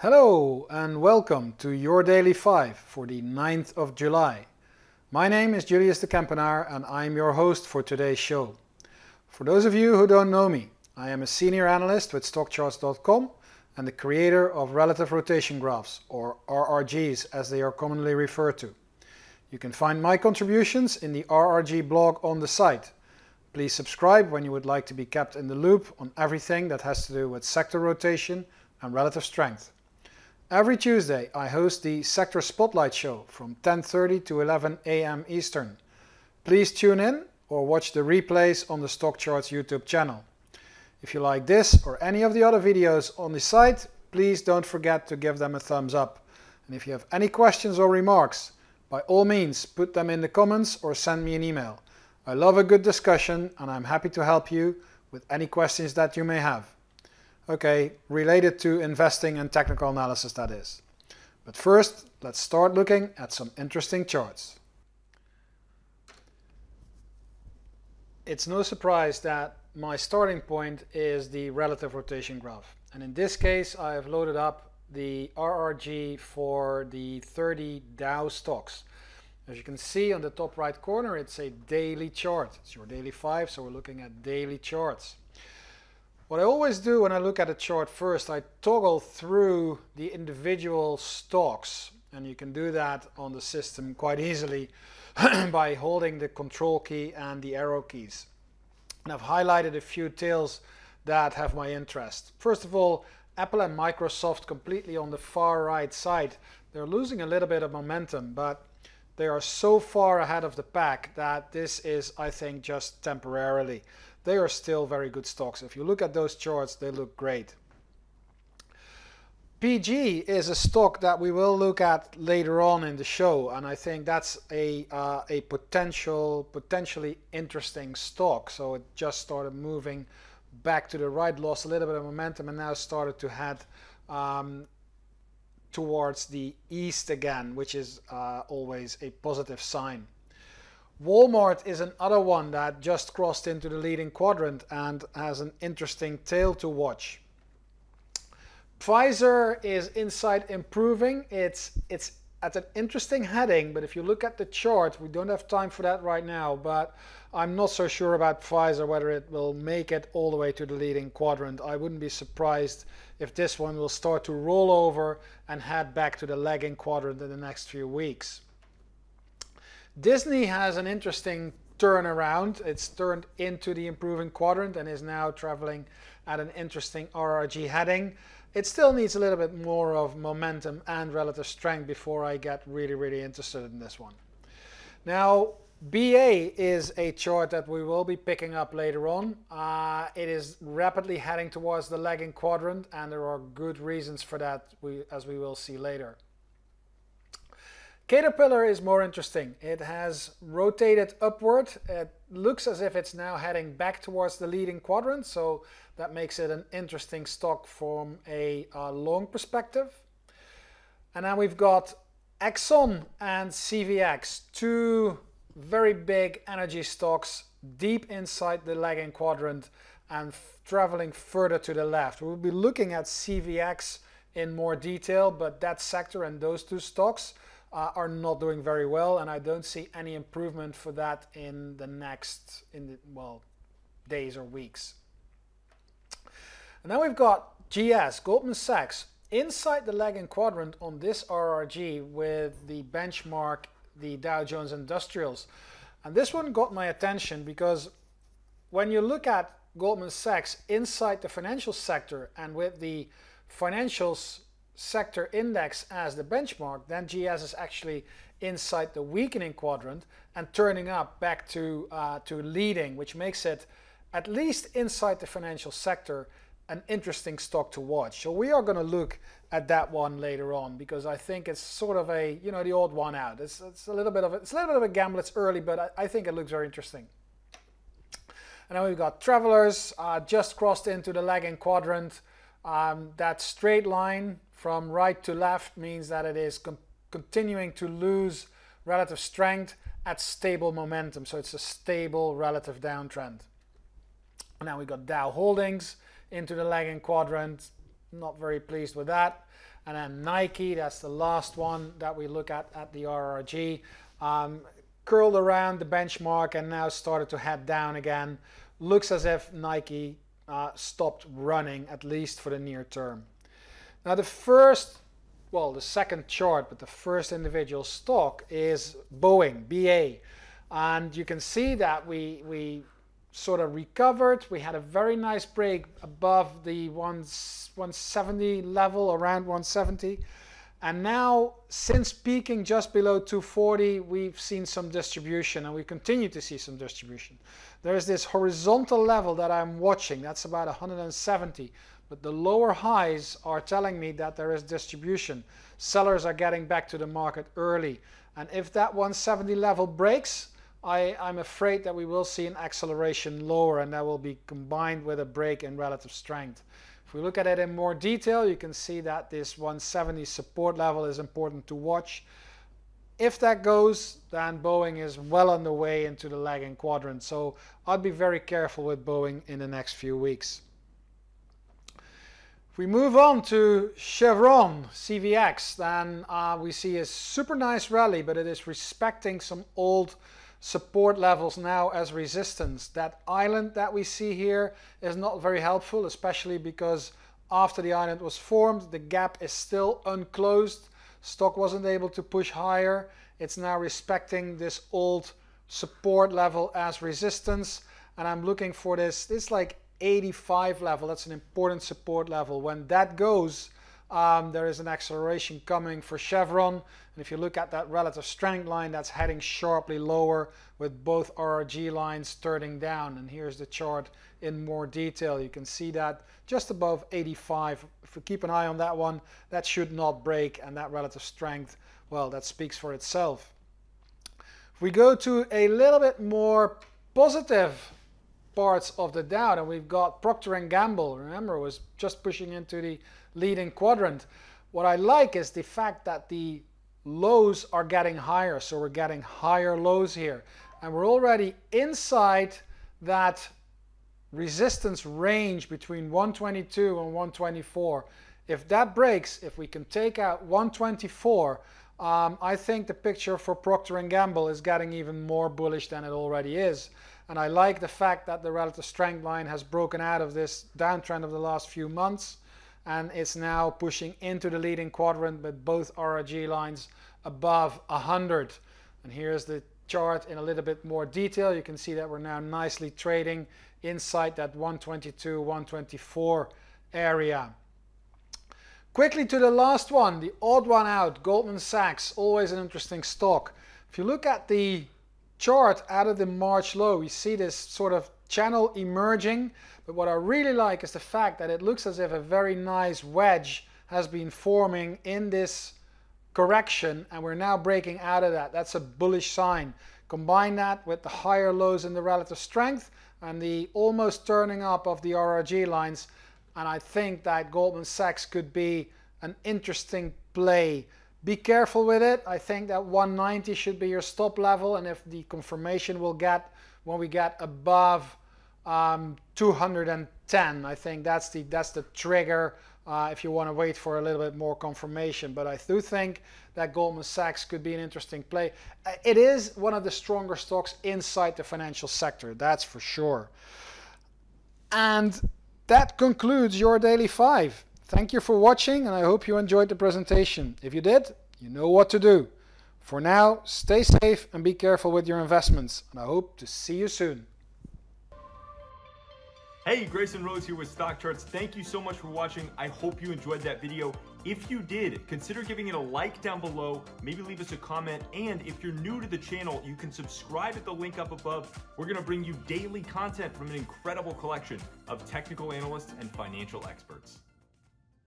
Hello and welcome to your Daily 5 for the 9th of July. My name is Julius de Kempenaer and I'm your host for today's show. For those of you who don't know me, I am a senior analyst with StockCharts.com and the creator of relative rotation graphs, or RRGs as they are commonly referred to. You can find my contributions in the RRG blog on the site. Please subscribe when you would like to be kept in the loop on everything that has to do with sector rotation and relative strength. Every Tuesday I host the Sector Spotlight Show from 10:30 to 11 a.m. Eastern. Please tune in or watch the replays on the StockCharts YouTube channel. If you like this or any of the other videos on the site, please don't forget to give them a thumbs up. And if you have any questions or remarks, by all means put them in the comments or send me an email. I love a good discussion and I'm happy to help you with any questions that you may have. Okay, related to investing and technical analysis, that is. But first, let's start looking at some interesting charts. It's no surprise that my starting point is the relative rotation graph. And in this case, I have loaded up the RRG for the 30 Dow stocks. As you can see on the top right corner, it's a daily chart. It's your daily 5, so we're looking at daily charts. What I always do when I look at a chart first, I toggle through the individual stocks, and you can do that on the system quite easily by holding the control key and the arrow keys. And I've highlighted a few tails that have my interest. First of all, Apple and Microsoft completely on the far right side. They're losing a little bit of momentum, but they are so far ahead of the pack that this is, I think, just temporarily. They are still very good stocks. If you look at those charts, they look great. PG is a stock that we will look at later on in the show, and I think that's a potentially interesting stock. So it just started moving back to the right, lost a little bit of momentum, and now started to head towards the east again, which is always a positive sign. Walmart is another one that just crossed into the leading quadrant and has an interesting tail to watch. Pfizer is inside improving. It's at an interesting heading, but if you look at the chart, we don't have time for that right now, but I'm not so sure about Pfizer whether it will make it all the way to the leading quadrant. I wouldn't be surprised if this one will start to roll over and head back to the lagging quadrant in the next few weeks. Disney has an interesting turnaround. It's turned into the improving quadrant and is now traveling at an interesting RRG heading. It still needs a little bit more of momentum and relative strength before I get really interested in this one. Now, BA is a chart that we will be picking up later on. It is rapidly heading towards the lagging quadrant, and there are good reasons for that, as we will see later. Caterpillar is more interesting. It has rotated upward. It looks as if it's now heading back towards the leading quadrant, so that makes it an interesting stock from a long perspective. And now we've got Exxon and CVX, two very big energy stocks deep inside the lagging quadrant and traveling further to the left. We'll be looking at CVX in more detail, but that sector and those two stocks are not doing very well, and I don't see any improvement for that in the next days or weeks. And then we've got GS, Goldman Sachs, inside the lagging quadrant on this RRG with the benchmark, the Dow Jones Industrials. And this one got my attention because when you look at Goldman Sachs inside the financial sector and with the financials sector index as the benchmark, then GS is actually inside the weakening quadrant and turning up back to leading, which makes it, at least inside the financial sector, an interesting stock to watch. So we are going to look at that one later on because I think it's sort of a, the odd one out. It's a little bit of a gamble. It's early, but I think it looks very interesting. And then we've got Travelers, just crossed into the lagging quadrant. That straight line from right to left means that it is continuing to lose relative strength at stable momentum. So it's a stable relative downtrend. And now we got Dow Holdings into the lagging quadrant. not very pleased with that. And then Nike, that's the last one that we look at the RRG, curled around the benchmark and now started to head down again. Looks as if Nike stopped running, at least for the near term. Now the second chart, but the first individual stock is Boeing, BA. And you can see that we sort of recovered. We had a very nice break above the 170 level, around 170. And now, since peaking just below 240, we've seen some distribution, and we continue to see some distribution. There's this horizontal level that I'm watching, that's about 170. But the lower highs are telling me that there is distribution. Sellers are getting back to the market early. And if that 170 level breaks, I'm afraid that we will see an acceleration lower, and that will be combined with a break in relative strength. If we look at it in more detail, you can see that this 170 support level is important to watch. If that goes, then Boeing is well on the way into the lagging quadrant. So I'd be very careful with Boeing in the next few weeks. If we move on to Chevron, CVX, then we see a super nice rally, but it is respecting some old support levels now as resistance. That island that we see here is not very helpful, especially because after the island was formed, the gap is still unclosed. Stock wasn't able to push higher. It's now respecting this old support level as resistance, and I'm looking for this like 85 level. That's an important support level. When that goes, there is an acceleration coming for Chevron. And if you look at that relative strength line, that's heading sharply lower with both RRG lines turning down. And here's the chart in more detail. You can see that just above 85. If we keep an eye on that one, that should not break. And that relative strength, well, that speaks for itself. If we go to a little bit more positive parts of the Dow, and we've got Proctor and Gamble. Remember, it was just pushing into the leading quadrant. What I like is the fact that the lows are getting higher, so we're getting higher lows here, and we're already inside that resistance range between 122 and 124. If that breaks, if we can take out 124, I think the picture for Procter and Gamble is getting even more bullish than it already is. And I like the fact that the relative strength line has broken out of this downtrend of the last few months, and it's now pushing into the leading quadrant with both RRG lines above 100. And here's the chart in a little bit more detail. You can see that we're now nicely trading inside that 122, 124 area. Quickly to the last one, the odd one out, Goldman Sachs, always an interesting stock. If you look at the chart out of the March low, we see this sort of channel emerging, but what I really like is the fact that it looks as if a very nice wedge has been forming in this correction, and we're now breaking out of that. That's a bullish sign. Combine that with the higher lows in the relative strength and the almost turning up of the RRG lines, and I think that Goldman Sachs could be an interesting play. Be careful with it. I think that 190 should be your stop level, and if the confirmation we'll get when we get above 210, I think that's the trigger if you want to wait for a little bit more confirmation. But I do think that Goldman Sachs could be an interesting play. It is one of the stronger stocks inside the financial sector, that's for sure. And that concludes your Daily 5. Thank you for watching, and I hope you enjoyed the presentation. If you did, you know what to do. For now, stay safe and be careful with your investments, and I hope to see you soon. Hey, Grayson Rose here with StockCharts. Thank you so much for watching. I hope you enjoyed that video. If you did, consider giving it a like down below, maybe leave us a comment, and if you're new to the channel, you can subscribe at the link up above. We're gonna bring you daily content from an incredible collection of technical analysts and financial experts.